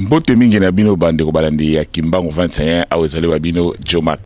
Mbote mingi na bino bande ko balandi ya Kimbangu 21 awezale wa bino Jomak.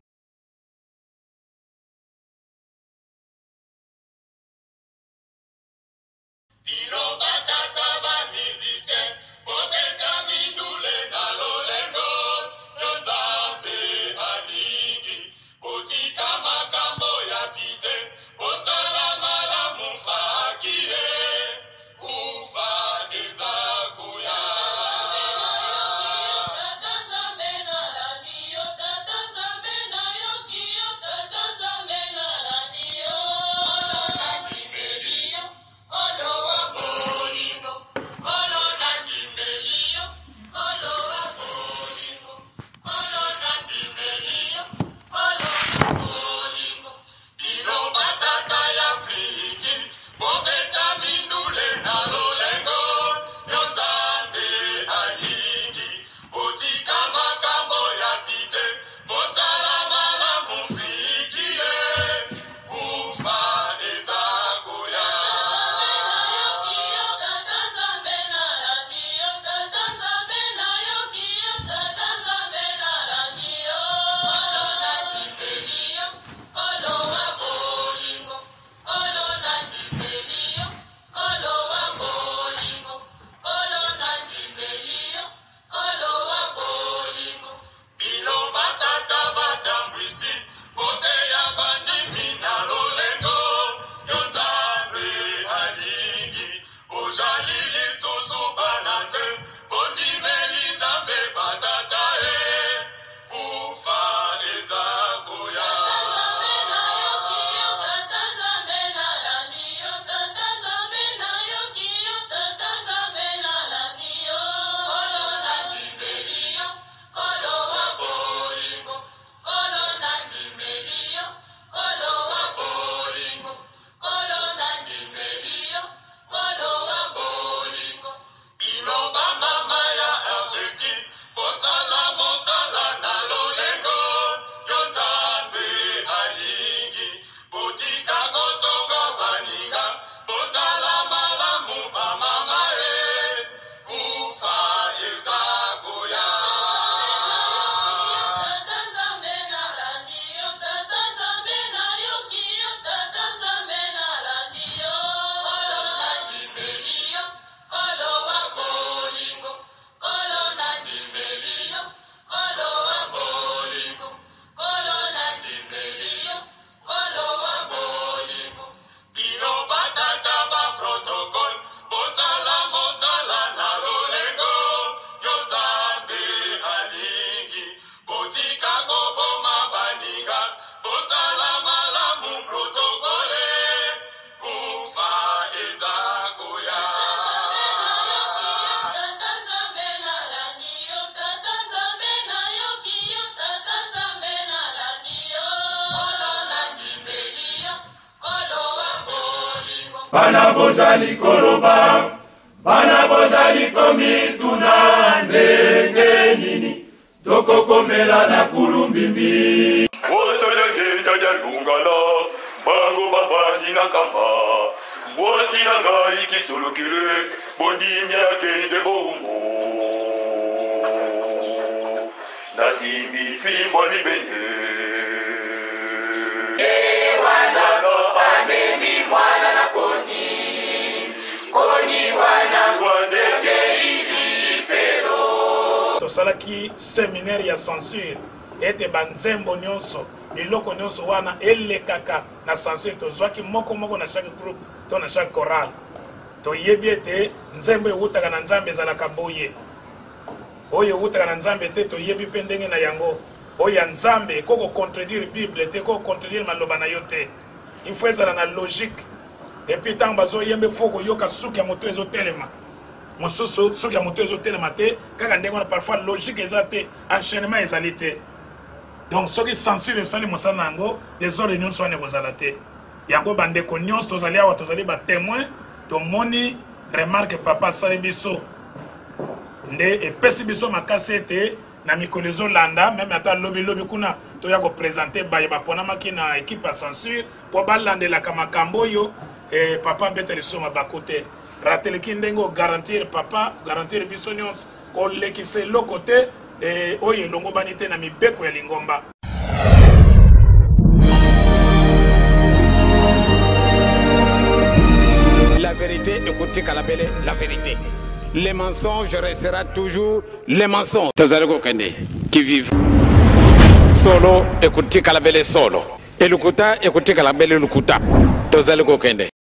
Bana bozali koloba, bana bozali komituna ndenge nini, toko komela na kulumbimbi. Wosolenge jaja lungala, bango bafani na kamba, wosi na ngai kisulukile, bondi miake de bombo. Nasimbi fimbo libende. Tosalaki séminaire ya censure ete banzembo nyonso biloko nyonso wana elekaka na censure tozwaki moko na chaque groupe to na chaque chorale toyebi ete nzembo ewutaka na nzambe ezalaka boye oyo ewutaka na nzambe te toyebi mpe ndenge na yango oyo ya nzambe ekoko contredire bible te ekoko contredire maloba na yo te il faut ezala na logique epuis ntango bazoyemba fo koyoka suki ya moto ezotelema mosusu suki ya moto ezotelema te kaka ndenge wana parfois logique eza te enchaînement ezali te donc soki censure esali mosala na yango desordre nyonso wana ekozala te yango bandeko nyonso tozali awa tozali batémoin tomoni remarque papa asali biso nde epesi biso makasi ete na mikolo ezolanda meme ata lobi kuna toya kopresente baye baponamaki na équipe ya censure mpo balandelaka makambo oyo papa mbeteli soma bako te rateleki ndenge garantir papa garantir biso nyonso kolekisa eloko te oyo elongobani te na mibeko ya lingomba. La vérité, écoutez Kalabele, la vérité. Les mensonges resteront toujours les mensonges. Tozaleko Kende, qui vivent solo, écoutez Kalabele solo. Et Lukuta, écoutez Kalabele Lukuta. Tozaleko Kende.